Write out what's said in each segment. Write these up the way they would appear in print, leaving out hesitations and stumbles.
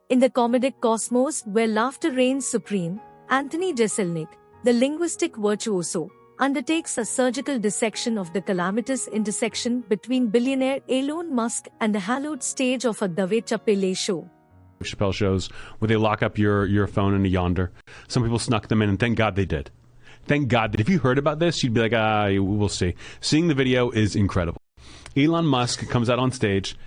In the comedic cosmos where laughter reigns supreme, Anthony Jeselnik, the linguistic virtuoso, undertakes a surgical dissection of the calamitous intersection between billionaire Elon Musk and the hallowed stage of a Chapelle show. Chapelle shows where they lock up your phone in a yonder. Some people snuck them in, and thank God they did. Thank God that if you heard about this, you'd be like, we'll see. Seeing the video is incredible. Elon Musk comes out on stage.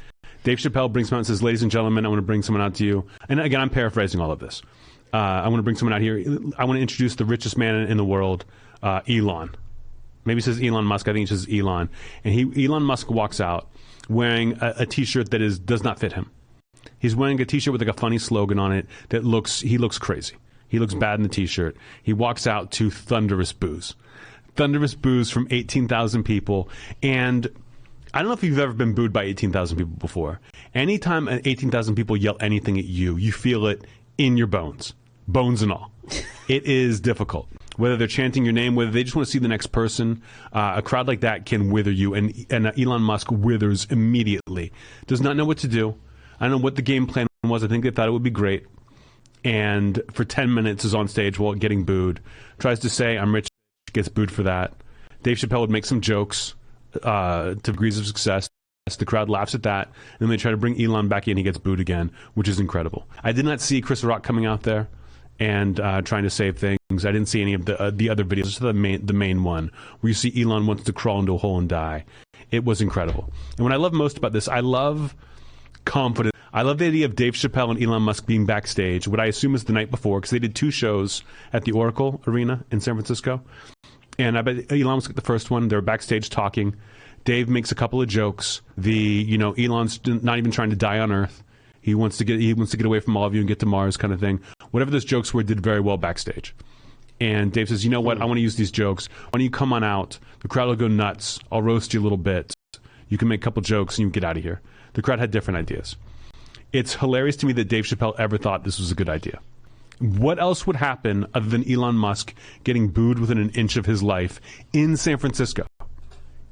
Dave Chapelle brings him out and says, ladies and gentlemen, I want to bring someone out to you. And again, I'm paraphrasing all of this. I want to bring someone out here. I want to introduce the richest man in the world, Elon. Maybe he says Elon Musk. I think he says Elon. And Elon Musk walks out wearing a T-shirt that does not fit him. He's wearing a T-shirt with like a funny slogan on it that he looks crazy. He looks bad in the T-shirt. He walks out to thunderous boos. Thunderous boos from 18,000 people. And I don't know if you've ever been booed by 18,000 people before. Anytime 18,000 people yell anything at you, you feel it in your bones. Bones and all. It is difficult. Whether they're chanting your name, whether they just want to see the next person, a crowd like that can wither you. And Elon Musk withers immediately. Does not know what to do. I don't know what the game plan was. I think they thought it would be great. And for 10 minutes is on stage while getting booed. Tries to say, I'm rich, gets booed for that. Dave Chapelle would make some jokes to degrees of success. The crowd laughs at that. And then they try to bring Elon back in. He gets booed again, which is incredible. I did not see Chris Rock coming out there and trying to save things. I didn't see any of the other videos. Just the main one where you see Elon wants to crawl into a hole and die. It was incredible. And what I love most about this, I love confidence. I love the idea of Dave Chapelle and Elon Musk being backstage, what I assume is the night before, because they did 2 shows at the Oracle Arena in San Francisco. And I bet Elon was the first one. They're backstage talking. Dave makes a couple of jokes. Elon's not even trying to die on Earth. He wants to get away from all of you and get to Mars, kind of thing. Whatever those jokes were, did very well backstage. And Dave says, you know what? I want to use these jokes. Why don't you come on out? The crowd will go nuts. I'll roast you a little bit. You can make a couple jokes and you can get out of here. The crowd had different ideas. It's hilarious to me that Dave Chapelle ever thought this was a good idea. What else would happen other than Elon Musk getting booed within an inch of his life in San Francisco?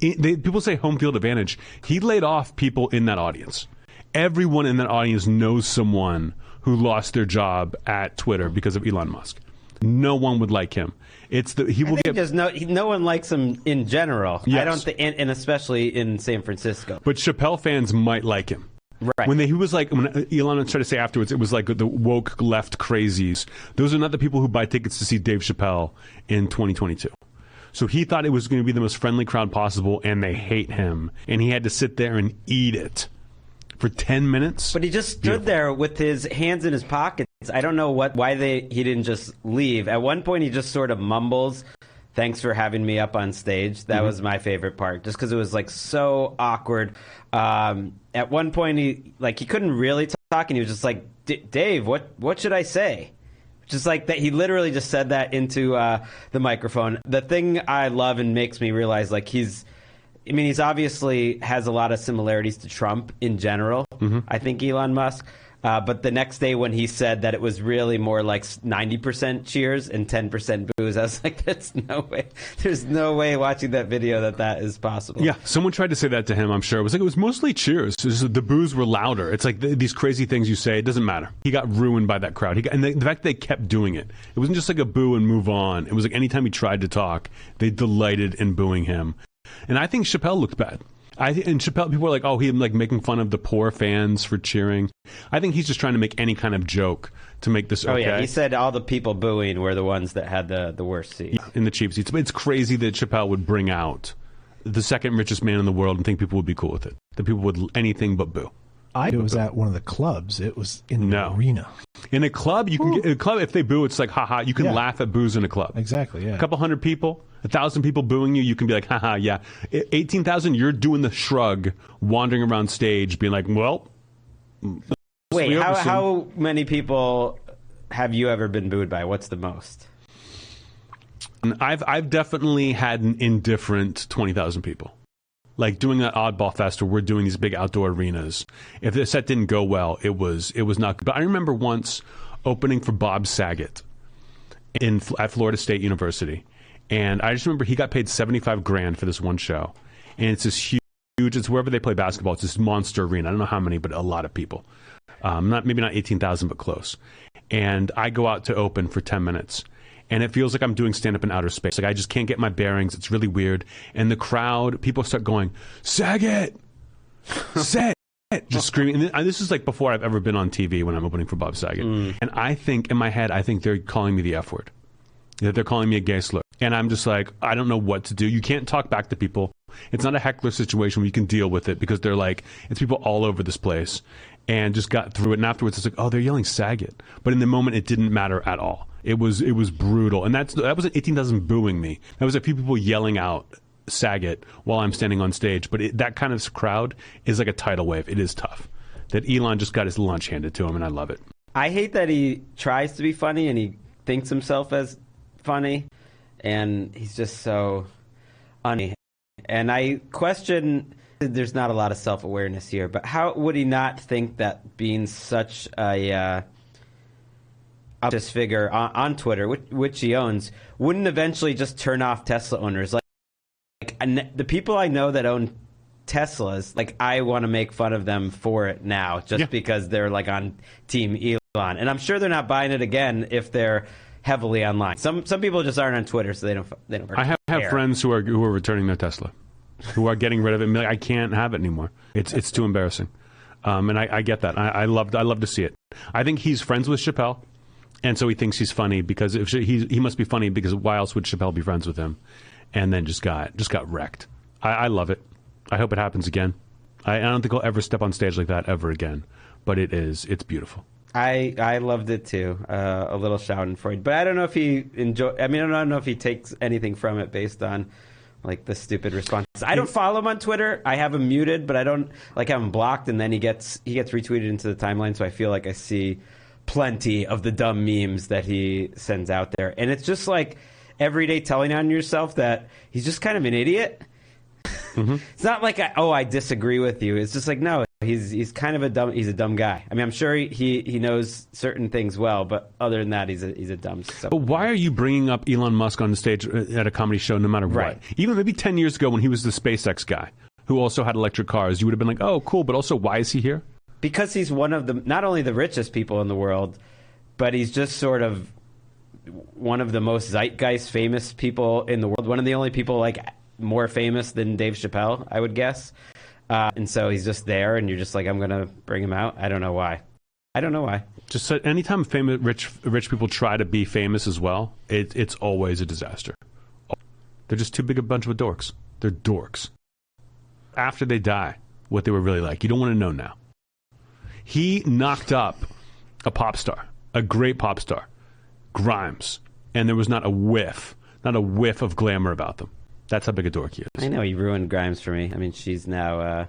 People say home field advantage. He laid off people in that audience. Everyone in that audience knows someone who lost their job at Twitter because of Elon Musk. No one would like him. No one likes him in general. Yes. I don't think, and especially in San Francisco. But Chapelle fans might like him. Right. When Elon tried to say afterwards, it was like the woke left crazies. Those are not the people who buy tickets to see Dave Chapelle in 2022. So he thought it was going to be the most friendly crowd possible, and they hate him. And he had to sit there and eat it for 10 minutes. But he just stood there with his hands in his pockets. I don't know why he didn't just leave. At one point, he just sort of mumbles, "Thanks for having me up on stage." That was my favorite part, just because it was like so awkward. At one point, he couldn't really talk, and he was just like, "Dave, what should I say?" Just like that, he literally just said that into the microphone. The thing I love and makes me realize, like, he's obviously has a lot of similarities to Trump in general. I think Elon Musk. But the next day when he said that it was really more like 90% cheers and 10% boos, I was like, that's no way. There's no way watching that video that is possible. Yeah, someone tried to say that to him, I'm sure. It was mostly cheers. The boos were louder. It's like these crazy things you say, it doesn't matter. He got ruined by that crowd. And the fact that they kept doing it. It wasn't just like a boo and move on. It was like anytime he tried to talk, they delighted in booing him. And I think Chapelle looked bad. And Chapelle, people are like, oh, he's like making fun of the poor fans for cheering. I think he's just trying to make any kind of joke to make this okay. Oh, yeah. He said all the people booing were the ones that had the worst seats. In the cheap seats. It's crazy that Chapelle would bring out the second richest man in the world and think people would be cool with it. That people would anything but boo. It was at one of the clubs. It was in the arena. In a club, you can get, in a club, if they boo, it's like, haha, you can laugh at boos in a club. Exactly, yeah. A couple hundred people, 1,000 people booing you, you can be like, haha, yeah. 18,000, you're doing the shrug, wandering around stage, being like, well. Wait, how many people have you ever been booed by? What's the most? I've definitely had an indifferent 20,000 people. Like doing that Oddball Fest where we're doing these big outdoor arenas. If the set didn't go well, it was not good. But I remember once opening for Bob Saget at Florida State University. And I just remember he got paid $75,000 for this one show. And it's this huge, it's wherever they play basketball, it's this monster arena. I don't know how many, but a lot of people. maybe not 18,000, but close. And I go out to open for 10 minutes. And it feels like I'm doing stand-up in outer space. Like, I just can't get my bearings. It's really weird. And the crowd, people start going, Saget! Saget! Just screaming. And this is like before I've ever been on TV when I'm opening for Bob Saget. And I think, in my head, I think they're calling me the F word. That they're calling me a gay slur. And I'm just like, I don't know what to do. You can't talk back to people. It's not a heckler situation where you can deal with it, because they're like, it's people all over this place. And just got through it. And afterwards, it's like, oh, they're yelling Saget. But in the moment, it didn't matter at all. It was brutal. And that wasn't 18,000 booing me. That was a few people yelling out Saget while I'm standing on stage. But that kind of crowd is like a tidal wave. It is tough. That Elon just got his lunch handed to him, and I love it. I hate that he tries to be funny and he thinks himself as funny, and he's just so funny. And I question, there's not a lot of self-awareness here, but how would he not think that being such a this figure on Twitter, which he owns, wouldn't eventually just turn off Tesla owners? Like the people I know that own Teslas, like, I want to make fun of them for it now, just because they're like on Team Elon, and I'm sure they're not buying it again if they're heavily online. Some people just aren't on Twitter, so they don't. I have friends who are returning their Tesla, who are getting rid of it. And like, I can't have it anymore. It's too embarrassing, and I get that. I love to see it. I think he's friends with Chapelle. And so he thinks he's funny because he must be funny, because why else would Chapelle be friends with him? And then just got wrecked. I love it. I hope it happens again. I don't think I'll ever step on stage like that ever again. But it's beautiful. I loved it too. A little Schadenfreude, but I don't know if he I don't know if he takes anything from it based on like the stupid responses. I don't follow him on Twitter. I have him muted, but I don't have him blocked. And then he gets retweeted into the timeline, so I feel like I see plenty of the dumb memes that he sends out there. And it's just like every day telling on yourself that he's just kind of an idiot. It's not like I disagree with you. It's just like, no, he's kind of a dumb guy. I mean, I'm sure he knows certain things well, but other than that, he's a dumb. So. But why are you bringing up Elon Musk on the stage at a comedy show, no matter what? Even maybe 10 years ago when he was the SpaceX guy who also had electric cars, you would have been like, oh, cool. But also, why is he here? Because he's one of the, not only the richest people in the world, but he's just sort of one of the most zeitgeist famous people in the world. One of the only people like more famous than Dave Chapelle, I would guess. And so he's just there, and you're just like, I'm going to bring him out. I don't know why. Just anytime famous, rich people try to be famous as well, it's always a disaster. They're just too big a bunch of dorks. They're dorks. After they die, what they were really like, you don't want to know now. He knocked up a pop star, a great pop star, Grimes, and there was not a whiff of glamour about them. That's how big a dork he is. I know he ruined Grimes for me. I mean, she's now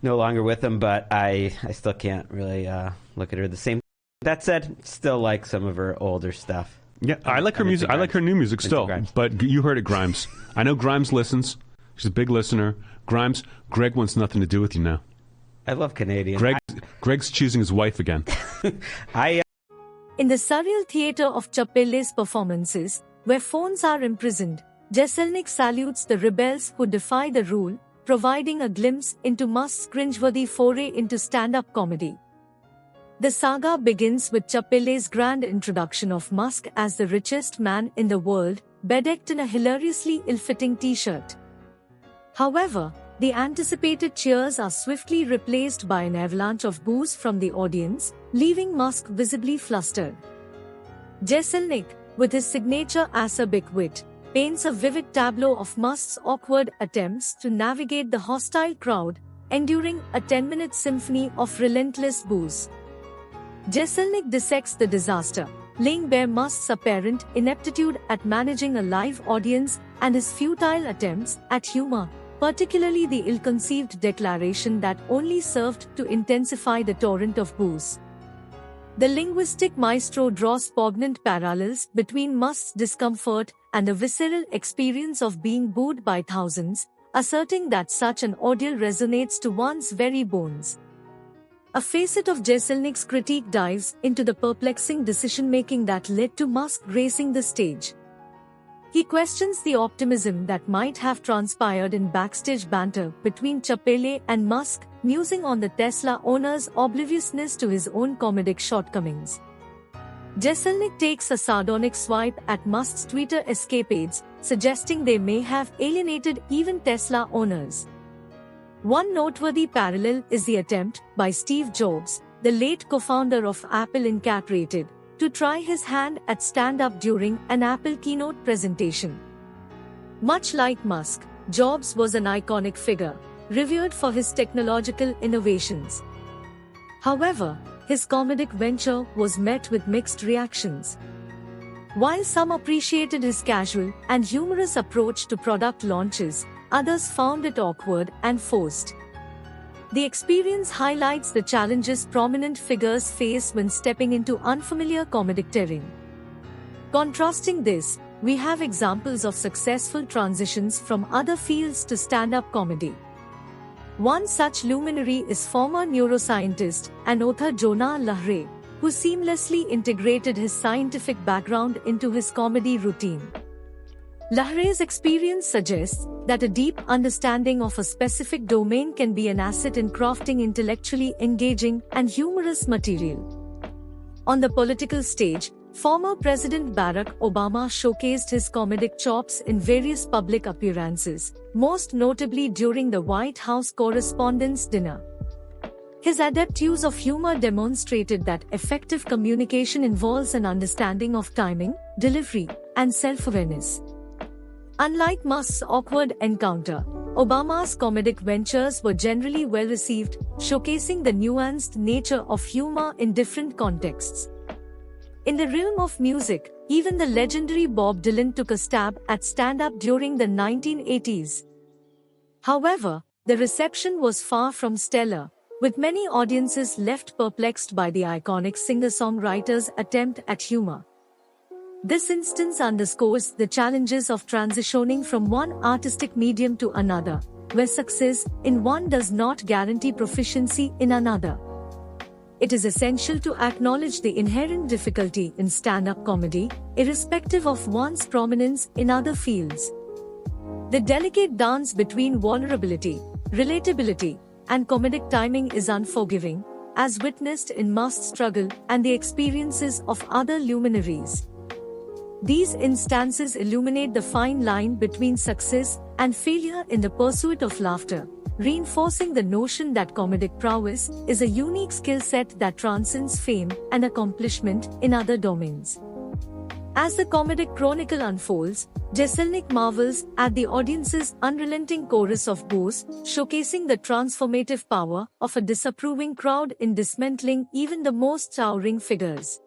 no longer with him, but I still can't really look at her the same. That said, still like some of her older stuff. Yeah, I like her music. I like her new music still, but you heard it, Grimes. I know Grimes listens. She's a big listener. Grimes, Greg wants nothing to do with you now. I love Canadian. Greg's choosing his wife again. In the surreal theater of Chapelle's performances, where phones are imprisoned, Jeselnik salutes the rebels who defy the rule, providing a glimpse into Musk's cringeworthy foray into stand-up comedy. The saga begins with Chapelle's grand introduction of Musk as the richest man in the world, bedecked in a hilariously ill-fitting t-shirt. However, the anticipated cheers are swiftly replaced by an avalanche of boos from the audience, leaving Musk visibly flustered. Jeselnik, with his signature acerbic wit, paints a vivid tableau of Musk's awkward attempts to navigate the hostile crowd, enduring a 10-minute symphony of relentless boos. Jeselnik dissects the disaster, laying bare Musk's apparent ineptitude at managing a live audience and his futile attempts at humor, particularly the ill-conceived declaration that only served to intensify the torrent of boos. The linguistic maestro draws poignant parallels between Musk's discomfort and the visceral experience of being booed by thousands, asserting that such an ordeal resonates to one's very bones. A facet of Jeselnik's critique dives into the perplexing decision-making that led to Musk gracing the stage. He questions the optimism that might have transpired in backstage banter between Chapelle and Musk, musing on the Tesla owner's obliviousness to his own comedic shortcomings. Jeselnik takes a sardonic swipe at Musk's Twitter escapades, suggesting they may have alienated even Tesla owners. One noteworthy parallel is the attempt by Steve Jobs, the late co-founder of Apple Inc., to try his hand at stand-up during an Apple keynote presentation. Much like Musk, Jobs was an iconic figure, revered for his technological innovations. However, his comedic venture was met with mixed reactions. While some appreciated his casual and humorous approach to product launches, others found it awkward and forced. The experience highlights the challenges prominent figures face when stepping into unfamiliar comedic terrain. Contrasting this, we have examples of successful transitions from other fields to stand-up comedy. One such luminary is former neuroscientist and author Jonah Lahre, who seamlessly integrated his scientific background into his comedy routine. Lahre's experience suggests that a deep understanding of a specific domain can be an asset in crafting intellectually engaging and humorous material. On the political stage, former President Barack Obama showcased his comedic chops in various public appearances, most notably during the White House Correspondents' Dinner. His adept use of humor demonstrated that effective communication involves an understanding of timing, delivery, and self-awareness. Unlike Musk's awkward encounter, Obama's comedic ventures were generally well received, showcasing the nuanced nature of humor in different contexts. In the realm of music, even the legendary Bob Dylan took a stab at stand-up during the 1980s. However, the reception was far from stellar, with many audiences left perplexed by the iconic singer-songwriter's attempt at humor. This instance underscores the challenges of transitioning from one artistic medium to another, where success in one does not guarantee proficiency in another. It is essential to acknowledge the inherent difficulty in stand-up comedy, irrespective of one's prominence in other fields. The delicate dance between vulnerability, relatability, and comedic timing is unforgiving, as witnessed in Musk's struggle and the experiences of other luminaries. These instances illuminate the fine line between success and failure in the pursuit of laughter, reinforcing the notion that comedic prowess is a unique skill set that transcends fame and accomplishment in other domains. As the comedic chronicle unfolds, Jeselnik marvels at the audience's unrelenting chorus of boos, showcasing the transformative power of a disapproving crowd in dismantling even the most towering figures.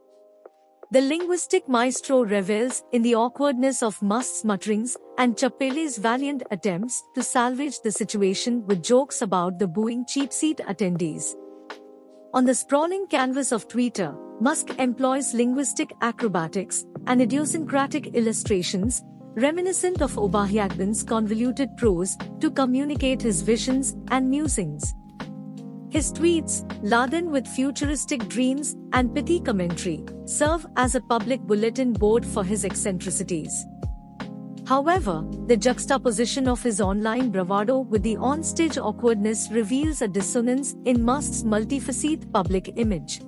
The linguistic maestro revels in the awkwardness of Musk's mutterings and Chapelle's valiant attempts to salvage the situation with jokes about the booing cheap-seat attendees. On the sprawling canvas of Twitter, Musk employs linguistic acrobatics and idiosyncratic illustrations, reminiscent of Obahiakban's convoluted prose, to communicate his visions and musings. His tweets, laden with futuristic dreams and pithy commentary, serve as a public bulletin board for his eccentricities. However, the juxtaposition of his online bravado with the onstage awkwardness reveals a dissonance in Musk's multifaceted public image.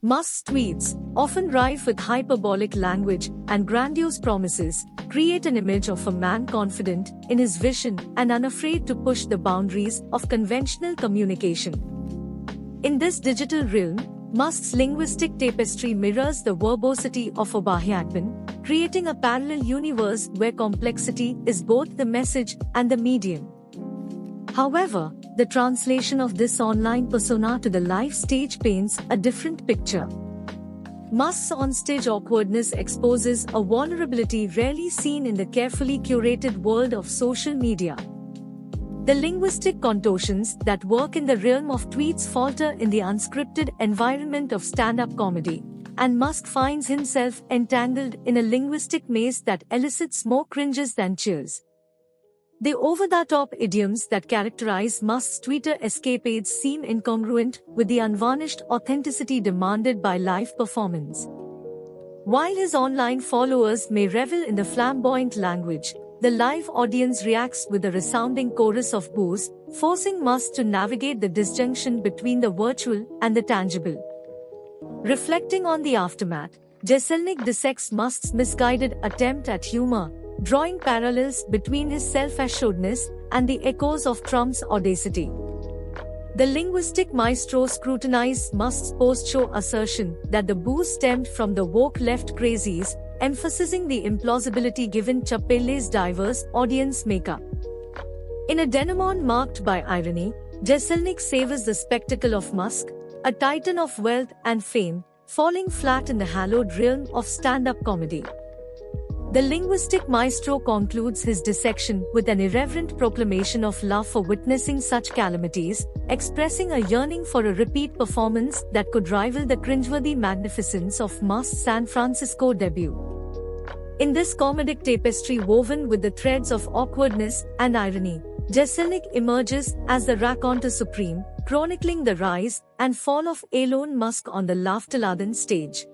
Musk's tweets, often rife with hyperbolic language and grandiose promises, create an image of a man confident in his vision and unafraid to push the boundaries of conventional communication. In this digital realm, Musk's linguistic tapestry mirrors the verbosity of Obahiakban, creating a parallel universe where complexity is both the message and the medium. However, the translation of this online persona to the live stage paints a different picture. Musk's onstage awkwardness exposes a vulnerability rarely seen in the carefully curated world of social media. The linguistic contortions that work in the realm of tweets falter in the unscripted environment of stand-up comedy, and Musk finds himself entangled in a linguistic maze that elicits more cringes than cheers. The over-the-top idioms that characterize Musk's Twitter escapades seem incongruent with the unvarnished authenticity demanded by live performance. While his online followers may revel in the flamboyant language, the live audience reacts with a resounding chorus of boos, forcing Musk to navigate the disjunction between the virtual and the tangible. Reflecting on the aftermath, Jeselnik dissects Musk's misguided attempt at humor, drawing parallels between his self-assuredness and the echoes of Trump's audacity. The linguistic maestro scrutinized Musk's post-show assertion that the boos stemmed from the woke left crazies, emphasizing the implausibility given Chapelle's diverse audience makeup. In a denouement marked by irony, Jeselnik savors the spectacle of Musk, a titan of wealth and fame, falling flat in the hallowed realm of stand-up comedy. The linguistic maestro concludes his dissection with an irreverent proclamation of love for witnessing such calamities, expressing a yearning for a repeat performance that could rival the cringeworthy magnificence of Musk's San Francisco debut. In this comedic tapestry woven with the threads of awkwardness and irony, Jeselnik emerges as the raconteur supreme, chronicling the rise and fall of Elon Musk on the laughter-laden stage.